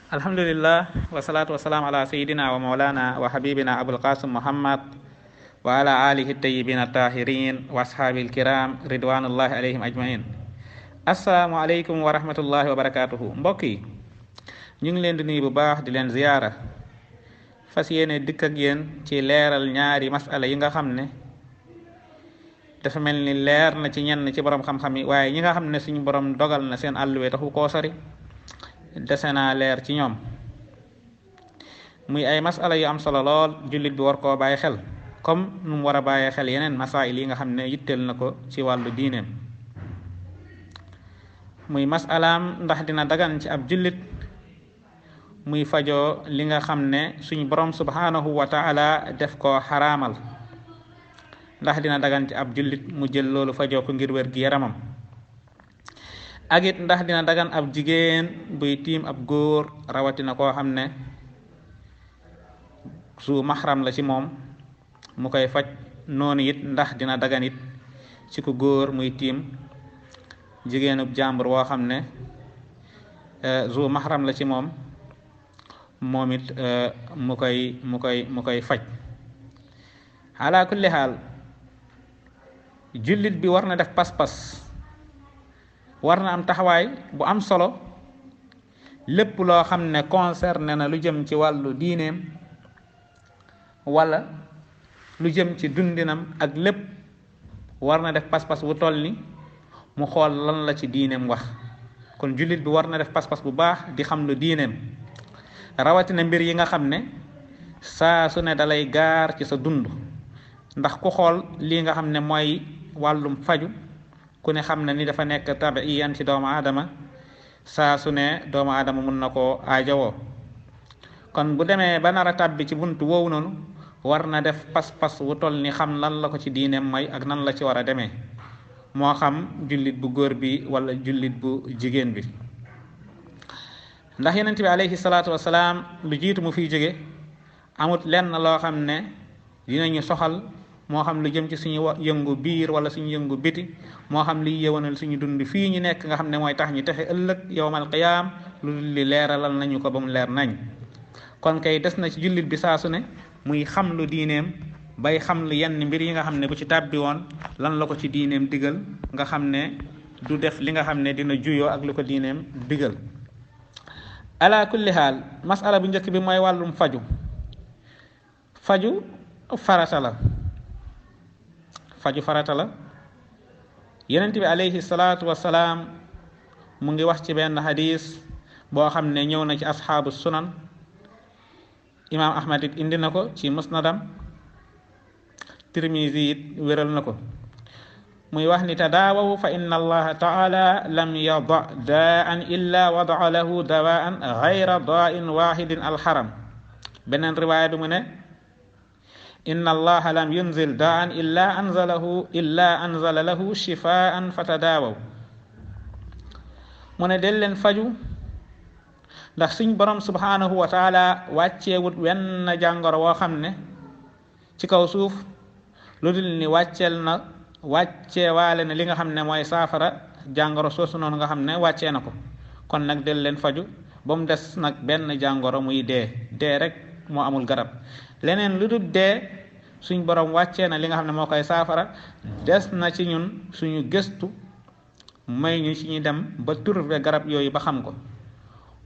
Alhamdulillah wassalatu wassalamu ala sayyidina wa maulana wa habibina Abul Qasim Muhammad wa ala alihi tayyibin tahirin wa ashabil kiram ridwanullahi alayhim ajmain. Assalamu alaykum wa rahmatullahi wa barakatuhu. Mbokk yi ñu ngi leen di nuyu bu baax di leen ziyaara fas yéene dikk ak yéen ci leeral ñaari masala yi nga xam ne dafa mel ni leer na ci ñenn ci borom xam-xam yi, waaye ñi nga xam ne suñu borom dogal na seen àlluwe taxu koo sori dese naa leer ci ñoom. muy ay masala yu am solo lool, jullit bi war koo bàyyi xel comme nu mu war a bàyyee xel yeneen masail yi nga xam ne yitteel na ko ci wàllu diineem. muy masalaam ndax dina dagan ci ab jullit muy fajoo li nga xam ne suñu borom subhanahu wa taala def koo xaraamal. ndax dina dagan ci ab jullit mu jël loolu fajoo ko ngir wér gi yaramam. ak it ndax dina dagan ab jigéen buy tiim ab góor, rawatina koo xam ne su maxram la ci moom, mu koy faj. noonu it ndax dina dagan it ci ku góor muy tiim jigéenub jàmbur woo xam ne su maxram la ci moom, moom it mu koy faj. ala kulli xaal jullit bi war na def pas-pas, war na am taxawaay bu am solo lépp loo xam ne concerné na lu jëm ci wàllu diineem wala lu jëm ci dundinam, ak lépp war na def pas-pas bu toll ni mu xool lan la ci diineem wax. kon jullit bi war na def pas-pas bu baax di xam lu diineem, rawatina mbir yi nga xam ne saa su ne dalay gaar ci sa dund. ndax ku xool lii nga xam ne mooy wàllum faju, ku ne xam na ni dafa nekk tabiiyan ci doomu aadama, saa su ne doomu aadama mun na koo aajowoo. kon bu demee ba nar a tàbbi ci buntu woowu noonu, war na def pas-pas wu toll ni xam lan la ko ci diineem may ak nan la ci war a demee, moo xam jullit bu góor bi wala jullit bu jigéen bi. ndax yonent bi alayhi salaatu wasalaam lu jiitu mu fiy jóge amut lenn loo xam ne dinañu soxal, moo xam lu jëm ci suñu yëngu biir wala suñu yëngu biti, moo xam liy yëwanal suñu dund fii ñu nekk nga xam ne mooy tax ñu texe ëllëg yowmal qiyaam, lu li leeralal nañu ko ba mu leer nañ. kon kay des na ci jullit bi saa su ne muy xam lu diineem, bay xam lu yenn mbir yi nga xam ne bu ci tàbbi woon lan la ko ci diineem digal, nga xam ne du def li nga xam ne dina juyoo ak lu ko diineem digal. ala kulli haal masala bu njëkk bi mooy wàllum faju farata la. faju farata la. yonent bi alayhi salaatu wasalaam mu ngi wax ci benn hadis boo xam ne ñëw na ci asxaabu sunan, imaam ahmad it indi na ko ci musnadam, tirmisi it wéral na ko. muy wax ni tadaawaw fa inna allaha taala lam yada daan illa wadaa lahu dawaan gayra daain wahidin alxaram. beneen riwaaya bi mu ne inna allaha lam yunzil daan illa anzala lahu shifaan fatadaawaw. mu ne del leen faju ndax suñ borom subhanahu wa taala wàcceewut wenn jàngoro woo xam ne ci kaw suuf lu dul ni wàcceewaale na li nga xam ne mooy saafara jàngoro soosu noonu nga xam ne wàccee na ko. kon nag del leen faju ba mu des nag benn jàngoro muy dee rek moo amul garab. leneen lu dul dee suñ borom wàccee na li nga xam ne moo koy saafara. des na ci ñun suñu gëstu may ñu ci ñu dem ba trouver garab yooyu ba xam ko,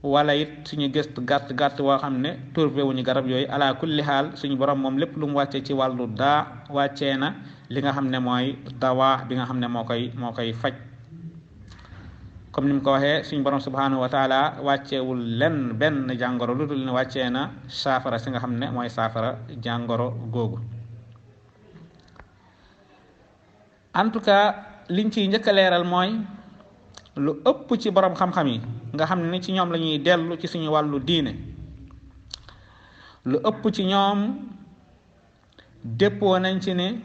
wala it suñu gëstu gàtt woo xam ne trouver wuñu garab yooyu. ala kulli xaal suñu borom moom lépp lu mu wàccee ci wàllu daa wàccee na li nga xam ne mooy dawaa bi nga xam ne moo koy faj. comme ni mu ko waxee, suñu borom subhanahu wa taala wàcceewul benn jàngoro lu dul ne wàccee na saafara si nga xam ne mooy saafara jàngoro googu. en tout cas liñ ciy njëkk a leeral mooy lu ëpp ci borom xam-xam yi nga xam ne ci ñoom la ñuy dellu ci suñu wàllu diine, lu ëpp ci ñoom déppoo nañ ci ne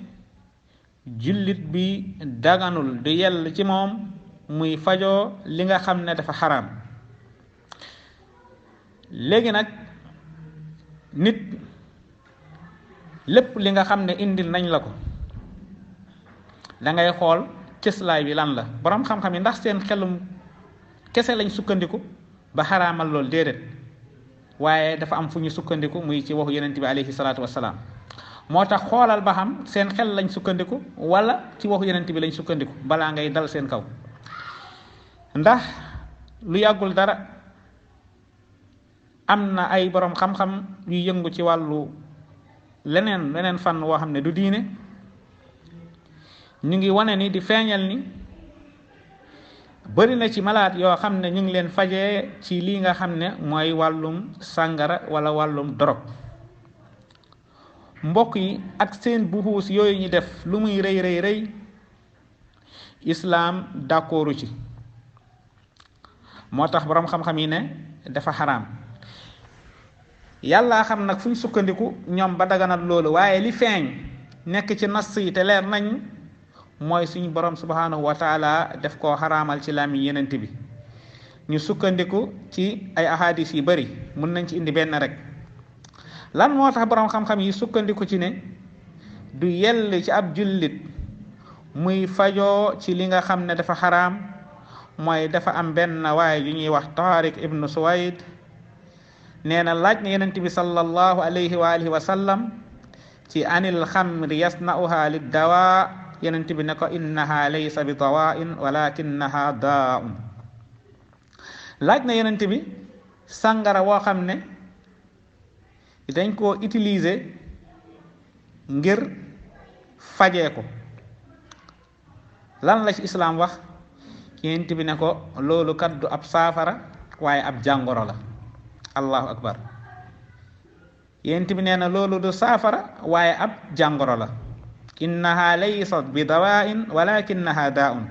jullit bi daganul du yell ci moom muy fajoo li nga xam ne dafa xaraam. léegi nag nit lépp li nga xam ne indil nañ la ko, da ngay xool cëslaay bi lan la. borom xam-xam yi ndax seen xelum kese lañ sukkandiku ba xaraamal loolu? déedéet. waaye dafa am fu ñu sukkandiku muy ci waxu yonent bi alayhi salaatu wasalaam. moo tax xoolal ba xam seen xel lañ sukkandiku wala ci waxu yonent bi lañ sukkandiku balaa ngay dal seen kaw. ndax lu yàggul dara am na ay borom xam-xam yu yëngu ci wàllu leneen fànn woo xam ne du diine, ñu ngi wane ni di feeñal ni bari na ci malaat yoo xam ne ñu ngi leen fajee ci lii nga xam ne mooy wàllum sàngara wala wàllum dorog. mbokk yi ak seen buxuus yooyu ñu def lu muy rëy islaam d'accordu ci. moo tax boroom xam-xam yi ne dafa xaraam. yàlla xam nag fu ñu sukkandiku ñoom ba daganal loolu, waaye li feeñ nekk ci nas yi te leer nañ mooy suñu borom subhanahu wa taala def koo xaraamal ci làmmiñ yenent bi. ñu sukkandiku ci ay ahadis yu bari, mun nañ ci indi benn rek. lan moo tax borom xam-xam yi sukkandiku ci ne du yell ci ab jullit muy fajoo ci li nga xam ne dafa xaraam, mooy dafa am benn waaye yu ñuy wax Tariq ibnu Suwayd, nee na laaj na yonent bi sallallahu alayhi wa alihi wa sallam ci anil xamri yasna'uha lid dawa. yonent bi ne ko innaha laysa bi dawain walakinaha daa'un. laaj na yonent bi sàngara woo xam ne dañ koo utiliser ngir fajee ko, lan la ci islaam wax. yonent bi ne ko loolu kat du ab saafara waaye ab jàngoro la. allahu akbar. yonent bi nee na loolu du saafara waaye ab jàngoro la. innaha laysat bi dawain walakinaha daa'un.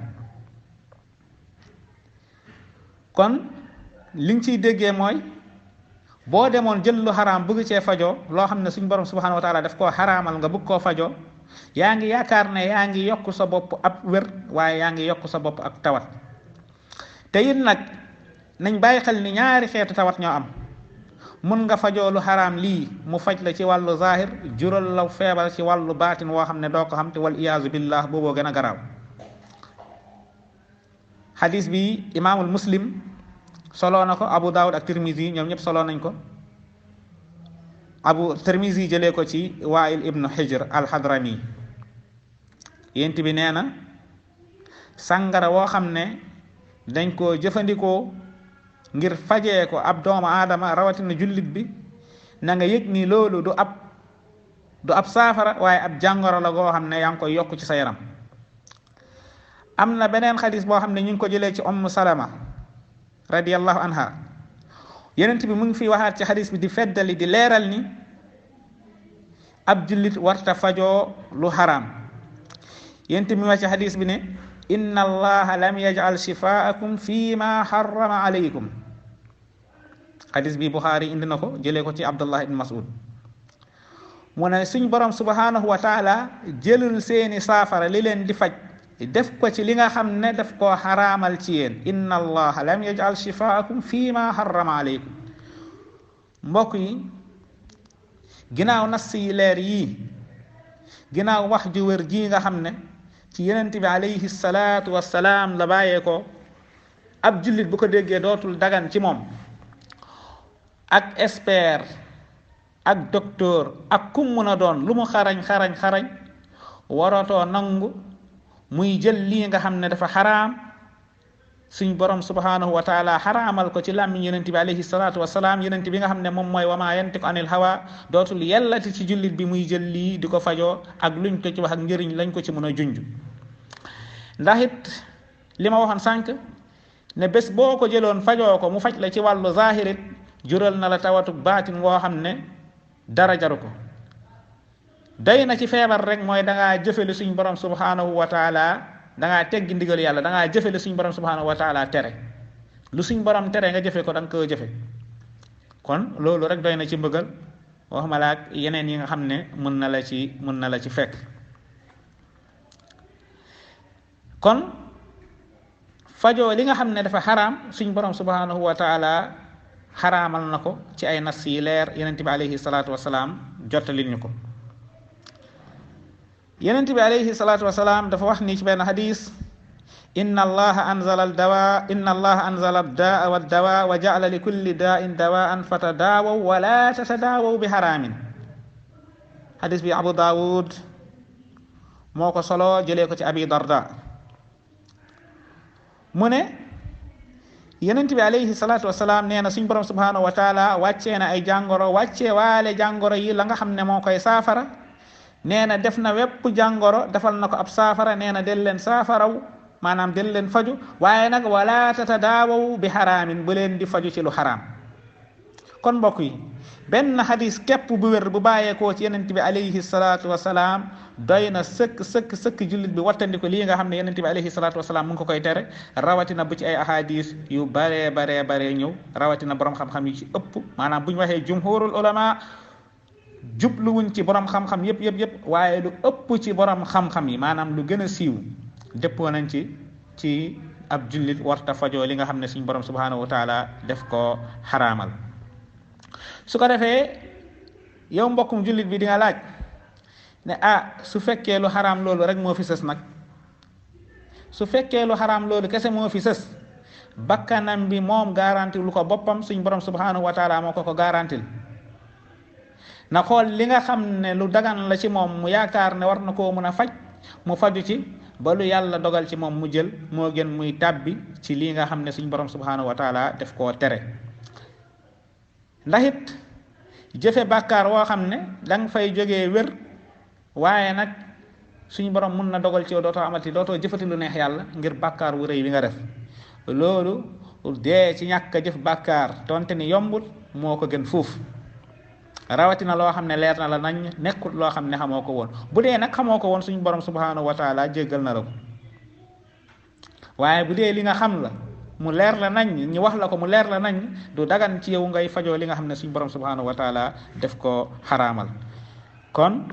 kon liñ ciy déggee mooy boo demoon jël lu xaraam bëgg cee fajoo loo xam ne suñ borom subhanahu wa taala daf koo xaraamal nga bëgg koo fajoo, yaa ngi yaakaar ne yaa ngi yokk sa bopp ab wér, waaye yaa ngi yokk sa bopp ak tawat. te it nag nañ bàyyi xel ni ñaari xeetu tawat ñoo am. mun nga fajoo lu xaraam lii mu faj la ci wàllu zahir, jural la feebar ci wàllu baatin woo xam ne doo ko xam te wal iyaazu billah booboo gën a garaaw. xadis bi imaamul muslim soloo na ko, Abu Daawud ak Tirmizi ñoom ñëpp soloo nañ ko. Tirmizi jëlee ko ci Waa'il ibnu Hijr al-Hadrami. yent bi nee na sàngara woo xam ne dañ koo jëfandikoo ngir fajee ko ab doomu aadama, rawatina jullit bi, na nga yëg ni loolu du ab saafara waaye ab jàngoro la goo xam ne yaa ngi koy yokk ci sa yaram. am na beneen xadis boo xam ne ñu ngi ko jëlee ci Ummu Salama radiyallahu anha. yonent bi mu ngi fi waxaat ci xadis bi di feddali di leeral ni ab jullit warta fajoo lu xaraam. yonent bi wax ci xadis bi ne inna allaha lam yaj'al shifaakum fi ma harrama alaykum. xadis bi Buxaari indi na ko jëlee ko ci Abdullah ibn Mas'ud. mu ne suñ borom subhanahu wa taala jëlul seeni saafara li leen di faj def ko ci li nga xam ne daf koo xaraamal ci yéen. inna allaha lam yaj'al shifaakum fi ma harrama alaykum. mbokk yi, ginnaaw nas yi leer yii, ginnaaw wax ju wér ji nga xam ne ci yonent bi alayhi salaatu wassalaam la bàyyee ko, ab jullit bu ko déggee dootul dagan ci moom ak expert ak docteur ak kum mun a doon lu mu xarañ waratoo nangu muy jël lii nga xam ne dafa xaraam suñ borom subhanahu wa taala xaraamal ko ci làmmiñ yonent bi alayhi salaatu wassalaam. yonent bi nga xam ne moom mooy wama yantiqu anil hawa dootul yellati ci jullit bi muy jël lii di ko fajoo ak luñ ko ci wax ak njëriñ lañ ko ci mën a junj. ndax it li ma waxoon sànq ne bés boo ko jëloon fajoo ko mu faj la ci wàllu zahirit, jural na la tawatuk baatin woo xam ne dara jaru ko. doy na ci feebar rek mooy dangaa jëfeli suñ borom subhanahu wa taala, dangaa teggi ndigal yàlla, dangaa jëfeli suñ borom subhanahu wa taala tere. lu suñ borom tere nga jëfe ko da nga ko jëfe. kon loolu rek doy na ci mbëggal, waxuma la ak yeneen yi nga xam ne mën na la ci fekk. kon fajoo li nga xam ne dafa xaraam suñ borom subhanahu wa taala xaraamal na ko ci ay nas yi leer. yonent bi alayhi salaatu wasalaam jottalil ñu ko. yonent bi alayhi salaatu wasalaam dafa wax ni ci benn xadis inna allaha anzala addaa wa dawa wa ja'ala li kulli daa'in dawaan fatadaawaw wa la tatadaawaw bi haramin. hadis bi Abu Daawud moo ko solo jëlee ko ci Abi Darda mu ne yonent bi alayhi salaatu wasalaam nee na suñ borom subhanahu wa taala wàccee na ay jàngoro wàccee waale jàngoro yi la nga xam ne moo koy saafara. nee na def na wépp jàngoro defal na ko ab saafara. nee na del leen saafaraw maanaam del leen faju waaye nag wala tatadaawaw bi xaraamin bu leen di faju ci lu xaraam. kon mbokk yi benn xadis képp bu wér bu bàyyeekoo ci yonent bi alayhi salaatu wasalaam doy na sëkk jullit bi wattandiko lii nga xam ne yonent bi alayhi salaatu wasalaam mu ngi ko koy tere, rawatina bu ci ay ahadis yu baree ñëw, rawatina borom xam-xam yi ci ëpp. maanaam bu ñu waxee jumhurul ulama jubluwuñ ci borom xam-xam yëpp waaye lu ëpp ci borom xam-xam yi maanaam lu gën a siiw dëppoo nañ ci ab jullit warta fajoo li nga xam ne suñ borom subhanahu wa taala def ko xaraamal. su ko defee yow mbokkum jullit bi di nga laaj ne su fekkee lu xaraam loolu rek moo fi sës nag, su fekkee lu xaraam loolu kese moo fi sës, bakkanam bi moom garanti lu ko boppam, suñ borom subhanahu wa taala moo ko garantil. na xool li nga xam ne lu dagan la ci moom mu yaakaar ne war na koo mën a faj mu faju ci ba lu yàlla dogal ci moom mu jël, moo gën muy tàbbi ci lii nga xam ne suñ borom subhanahu wa taala def koo tere. ndax it jëfe bàkkaar woo xam ne danga fay jógee wér, waaye nag suñu borom mun na dogal ci yow dootoo jëfati lu neex yàlla ngir bàkkaar wu rëy bi nga def. loolu dee ci ñàkk a jëf bàkkaar tonte ni yombul moo ko gën fuuf, rawatina loo xam ne leer na la nañ, nekkul loo xam ne xamoo ko woon. bu dee nag xamoo ko woon suñu borom subhanahu wa taala jéggal na la ko, waaye bu dee li nga xam la mu leer la nañ, ñu wax la ko mu leer la nañ, du dagan ci yow ngay fajoo li nga xam ne suñu borom subhanahu wa taala def ko xaraamal. kon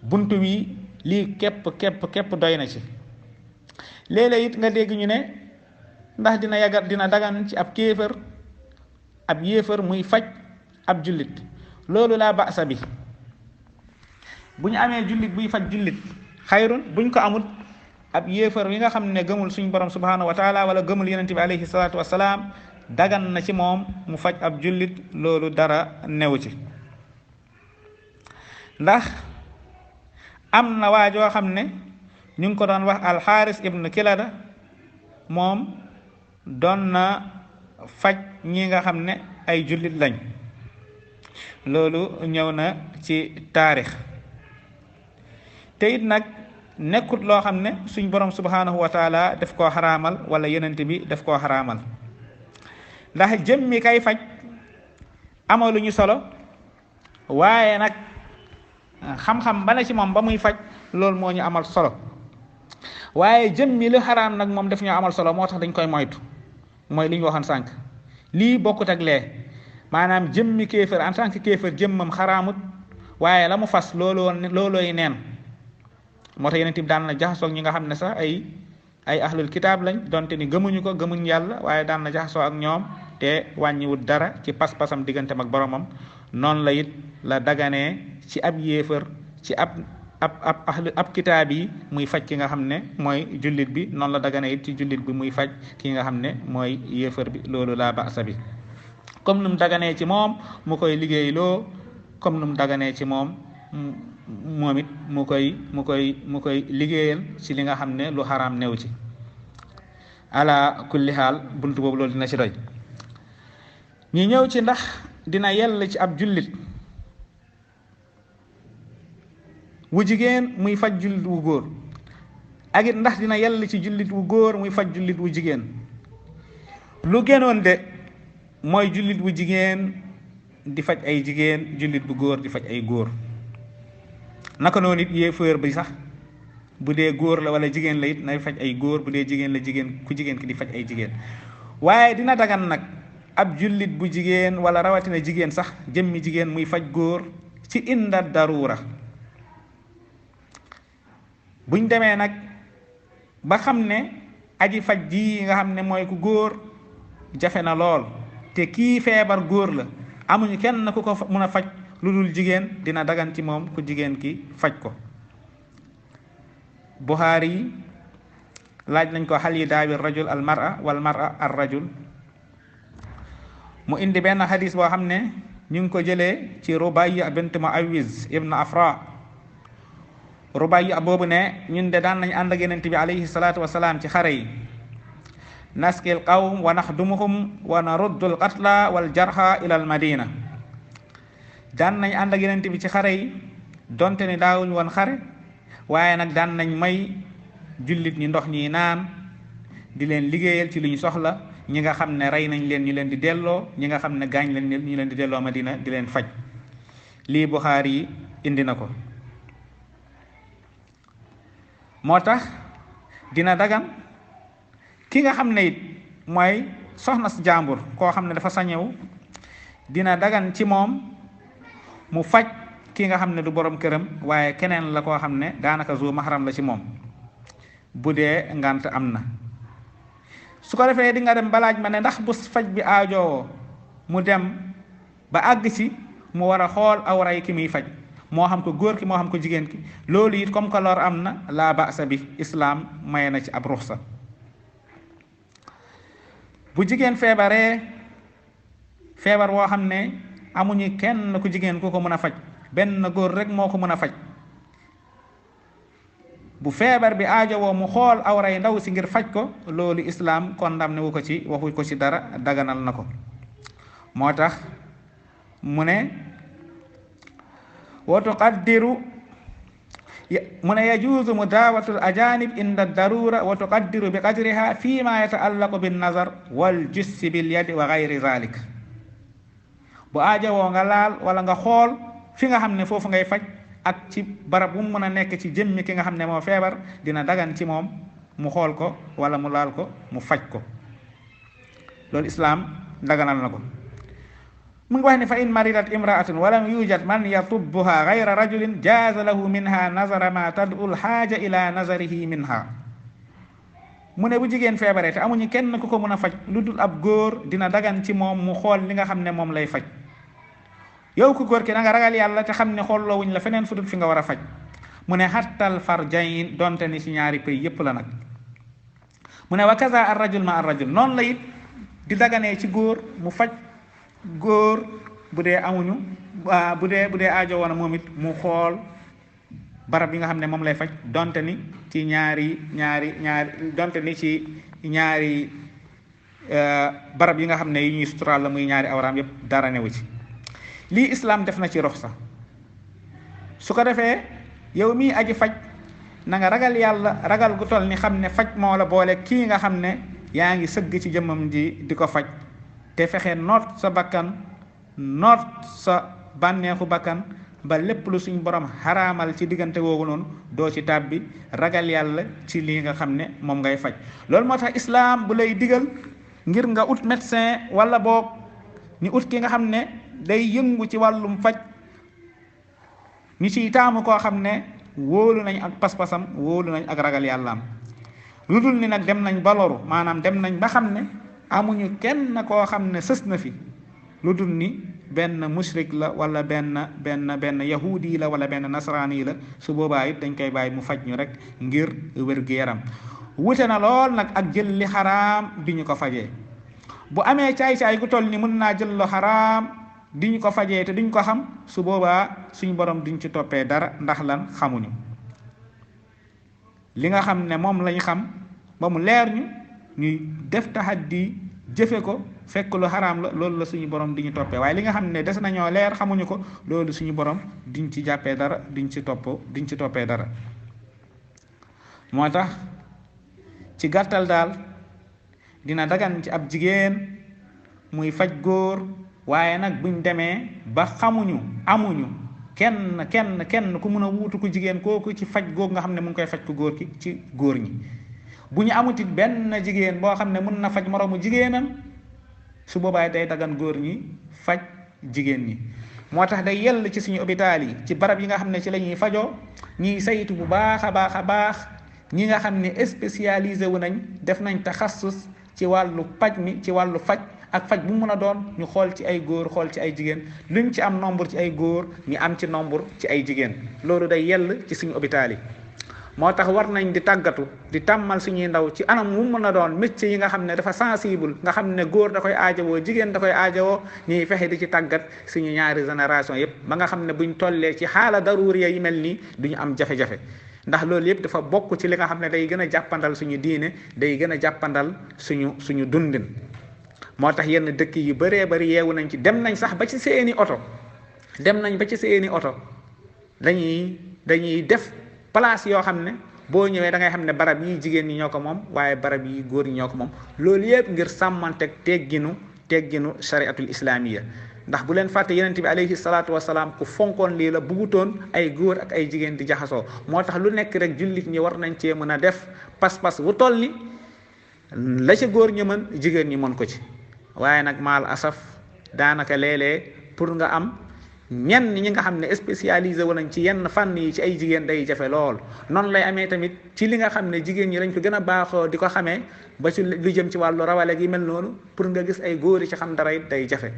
buntu wi lii képp doy na ci. léeg-léeg it nga dégg ñu ne ndax dina dagan ci ab yéefar muy faj ab jullit. loolu laa ba'sa bi. bu ñu amee jullit buy faj jullit xayrun, buñ ko amul ab yéefar wi nga xam ne gëmul suñ borom subhanahu wa taala wala gëmul yonent bi alayhi salaatu wasalaam, dagan na ci moom mu faj ab jullit, loolu dara newu ci. ndax am na waa joo xam ne ñu ngi ko doon wax alxaaris ibnu kilada, moom doon na faj ñi nga xam ne ay jullit lañ. loolu ñëw na ci taarix. te it nag nekkut loo xam ne suñ borom subhanahu wa taala def koo xaraamal wala yonent bi def koo xaraamal. ndax jëmmi kay faj amaluñu solo, waaye nag xam-xam ba na ci moom ba muy faj loolu moo ñu amal solo. waaye jëmmi lu xaraam nag moom daf ñoo amal solo, moo tax dañ koy moytu. mooy li ñu waxoon sànq, lii bokkut ak lee. maanaam jëmmi kéefër en tant que kéefër jëmmam xaraamut, waaye la mu fas loolooy neen. moo tax yonent bi daan na jaxasoo ak ñi nga xam ne sax ay ahlul kitaab lañ, donte ni gëmuñ yàlla, waaye daan na jaxasoo ak ñoom te wàññiwut dara ci pas-pasam digganteem ak boromam. noonu la it la daganee ci ab yéefër, ci ab kitaab yi muy faj ki nga xam ne mooy jullit bi, noonu la daganee it ci jullit bi muy faj ki nga xam ne mooy yéefër bi. loolu laa ba'sa bi. comme nu mu daganee ci moom mu koy liggéeyloo, comme nu mu daganee ci moom it mu koy liggéeyal ci li nga xam ne lu xaraam new ci. ala kulli xaal buntu boobu loolu dina ci doy. ñu ñëw ci ndax dina yell ci ab jullit wu jigéen muy faj jullit wu góor, ak it ndax dina yell ci jullit wu góor muy faj jullit wu jigéen. lu gënoon de mooy jullit bu jigéen di faj ay jigéen, jullit bu góor di faj ay góor. naka noonu it yéefar bi sax bu dee góor la wala jigéen la it nay faj ay góor, bu dee jigéen la ku jigéen ki di faj ay jigéen. waaye dina dagan nag ab jullit bu jigéen wala rawatina jigéen sax jëmmi jigéen muy faj góor ci inda daruura. buñ demee nag ba xam ne aji faj ji nga xam ne mooy ku góor jafe na lool, te kii feebar góor la, amuñu kenn ku ko mun a faj lu dul jigéen, dina dagan ci moom ku jigéen ki faj ko. Buxaari yi laaj nañ ko hal yudaawi rajul al mar'a wal mar'a ar rajul. mu indi benn xadis boo xam ne ñu ngi ko jëlee ci Rubayya bint Muawiz ibn Afra. Rubayya boobu ne ñun de daan nañ ànd ak Yonent bi alayhi salaatu wasalaam ci xare yi, naskil qawm wa naxdumuhum wa naruddul qatla wal jarha ila al madina. daan nañ ànd ak Yonent bi ci xare yi donte ni daawuñ woon xare, waaye nag daan nañ may jullit ñi ndox ñi naan, di leen liggéeyal ci lu ñu soxla. ñi nga xam ne rey nañ leen ñu leen di delloo, ñi nga xam ne gaañ leen ñu leen di delloo Madina di leen faj. lii Buxaari yi indi na ko. moo tax dina dagan ki nga xam ne it mooy soxna si jàmbur koo xam ne dafa sañewu, dina dagan ci moom mu faj ki nga xam ne du borom këram, waaye keneen la koo xam ne daanaka zu mahram la ci moom bu dee ngant am na. su ko defee di nga dem balaaj ma ne ndax bu faj bi aajoo mu dem ba àgg ci mu war a xool awray ki muy faj, moo xam ko góor ki moo xam ko jigéen ki. loolu it comme que lor am na, laa ba'sa bi, islaam maye na ci ab ruxsa. bu jigéen feebaree feebar woo xam ne amuñu kenn ku jigéen ku ko mën a faj, benn góor rek moo ko mën a faj, bu feebar bi aajowoo mu xool awray ndaw si ngir faj ko, loolu islaam condamné wu ko ci, waxu ko ci dara, daganal na ko. moo tax mu ne wa tuqaddiru mu ne yajuuzu mudaawatul ajanib inda darura wa tuqaddiru bi qadriha fi ma yataallaqu bin nazar wal jussi bil yadi wa gayri zalik. bu aajowoo nga laal wala nga xool fi nga xam ne foofu ngay faj ak ci barab bu mu mën a nekk ci jëmmi ki nga xam ne moo feebar, dina dagan ci moom mu xool ko wala mu laal ko mu faj ko. loolu islaam daganal na ko. mu ngi wax ne fa in maridat imraatun walam yujad man yatubbuha gayra rajulin jaaza lahu minha nazara ma tad'u lxaaja ila nazarihi minha. mu ne bu jigéen feebaree te amuñu kenn ku ko mën a faj lu dul ab góor, dina dagan ci moom mu xool li nga xam ne moom lay faj. yow ku góor ki na nga ragal yàlla te xam ne xooloo wuñ la feneen fu dul fi nga war a faj. mu ne xattal farjayn, donte ni ci ñaari pëy yépp la nag. mu ne wa kaza ar rajul ma ar rajul, noonu la it di daganee ci góor mu faj góor bu dee amuñu bu dee aajo woon moom it mu xool barab yi nga xam ne moom lay faj, donte ni ci ñaari donte ni ci ñaari barab yi nga xam ne yi ñuy suturaal la, muy ñaari awraam yépp dara newu ci. lii islaam def na ci ruxsa. su ko defee yow mii aji faj na nga ragal yàlla ragal gu toll ni xam ne faj moo la boole kii nga xam ne yaa ngi sëgg ci jëmmam ji di ko faj, te fexe noot sa bakkan, noot sa bànneexu bakkan ba lépp lu suñ borom xaraamal ci diggante woowu noonu doo ci tàbbi. ragal yàlla ci lii nga xam ne moom ngay faj. loolu moo tax islaam bu lay digal ngir nga ut médecin wala boog ni ut ki nga xam ne day yëngu ci wàllum faj, ñu ciy taamu koo xam ne wóolu nañ ak pas-pasam, wóolu nañ ak ragal yàllaam. lu dul ni nag dem nañ ba loru, maanaam dem nañ ba xam ne amuñu kenn koo xam ne sës na fi lu dul ni benn mushrik la wala benn yahudi la wala benn nasraani la. su boobaa it dañ koy bàyyi mu faj ñu rek ngir wér-gu-yaram. wute na lool nag ak jël li xaraam di ñu ko fajee. bu amee caay-caay gu toll ni mën naa jël lu xaraam di ñu ko fajee te duñ ko xam, su boobaa suñu borom duñ ci toppee dara, ndax lan xamuñu. li nga xam ne moom lañ xam ba mu leer ñu ñuy def tahaddi jëfe ko, fekk lu xaraam la, loolu la suñu borom di ñu toppee. waaye li nga xam ne des nañoo leer xamuñu ko, loolu suñu borom duñ ci jàppee dara, duñ ci toppee dara. moo tax ci gàttal daal dina dagan ci ab jigéen muy faj góor, waaye nag buñ demee ba amuñu kenn ku mun a wuutu ku jigéen kooku ci faj googu nga xam ne mu ngi koy faj ku góor ki ci góor ñi. bu ñu amutit benn jigéen boo xam ne mun na faj moroomu jigéenam, su boobaa day dagan góor ñi faj jigéen ñi. moo tax day yell ci suñu hôpital yi, ci barab yi nga xam ne ci la ñuy fajoo, ñiy saytu bu baax a baax ñi nga xam ne spécialisé wu nañ, def nañ taxassus ci wàllu paj mi, ci wàllu faj ak faj bu mu mën a doon, ñu xool ci ay góor, xool ci ay jigéen, luñ ci am nombre ci ay góor ñu am ci nombre ci ay jigéen. loolu day yell ci suñu hôpital yi. moo tax war nañ di tàggatu di tàmmal suñuy ndaw ci anam mu mën a doon métier yi nga xam ne dafa sensible nga xam ne góor da koy aajowoo jigéen da koy aajowoo ñuy fexe di ci tàggat suñu ñaari génération yépp ba nga xam ne buñ tollee ci xaala daruriya yi mel nii duñu am jafe-jafe ndax loolu yëpp dafa bokk ci li nga xam ne day gën a jàppandal suñu diine day gën a jàppandal suñu dundin. moo tax yenn dëkk yu bëree bëri yeewu nañ ci dem nañ sax ba ci seeni oto dañuy def place yoo xam ne boo ñëwee da ngay xam ne barab yi jigéen ñi ñoo ko moom waaye barab yi góor ñi ñoo ko moom loolu yëpp ngir sàmmanteeg tegginu shariatul islamiya ndax bu leen fàtte yonent bi alayhi salaatu wasalaam ku fonkoon lii la bugutoon ay góor ak ay jigéen di jaxasoo moo tax lu nekk rek jullit ñi war nañ cee mën a def pas-pas bu toll ni la ci góor ñi mën jigéen ñi mën ko ci waaye nag maal asaf daanaka léeg-léeg pour nga am ñenn ñi nga xam ne spécialisé wu nañ ci yenn fànn yi ci ay jigéen day jafe lool noonu lay amee tamit ci li nga xam ne jigéen ñi lañ ko gën a baaxoo di ko xamee ba ci lu jëm ci wàllu rawale gi mel noonu pour nga gis ay góor yi ci xam dara it day jafe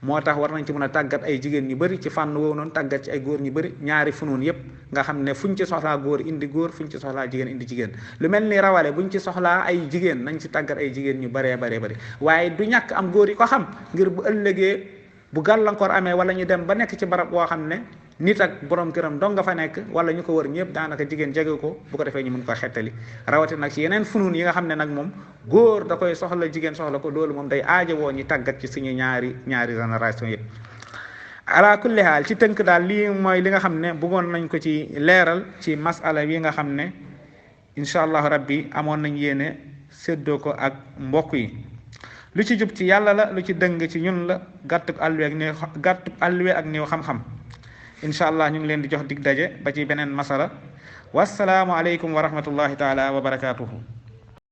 moo tax war nañ ci mën a tàggat ay jigéen ñu bëri ci fànn woowu noonu tàggat ci ay góor ñu bëri ñaari funuun yépp nga xam ne fuñ ci soxlaa góor indi góor fuñ ci soxlaa jigéen indi jigéen lu mel ni rawale buñ ci soxlaa ay jigéen nañ ci tàggat ay jigéen ñu bëree bëri waaye du ñàkk am góor yi ko xam ngir bu ëllëgee bu gàllankoor amee wala ñu dem ba nekk ci barab boo xam ne nit ak borom këram dong nga fa nekk wala ñu ko wër ñëpp daanaka jigéen jege ko bu ko defee ñu mën ko xettali rawati nag ci yeneen funuun yi nga xam ne nag moom góor da koy soxla jigéen soxla ko loolu moom day aajowoo ñu tàggat ci suñu ñaari génération yëpp. ala kulli haal ci tënk daal lii mooy li nga xam ne bëggoon nañ ko ci leeral ci masala bi nga xam ne incha allahu rabbi amoon nañ yéene séddoo ko ak mbokk yi. lu ci jub ci yàlla la lu ci dëng ci ñun la gàttuk àlluwe ak néew xam-xam incha allah ñu ngi leen di jox dig daje ba ci beneen masala wassalaamu aleykum wa rahmatullahi taala wa barakatuhu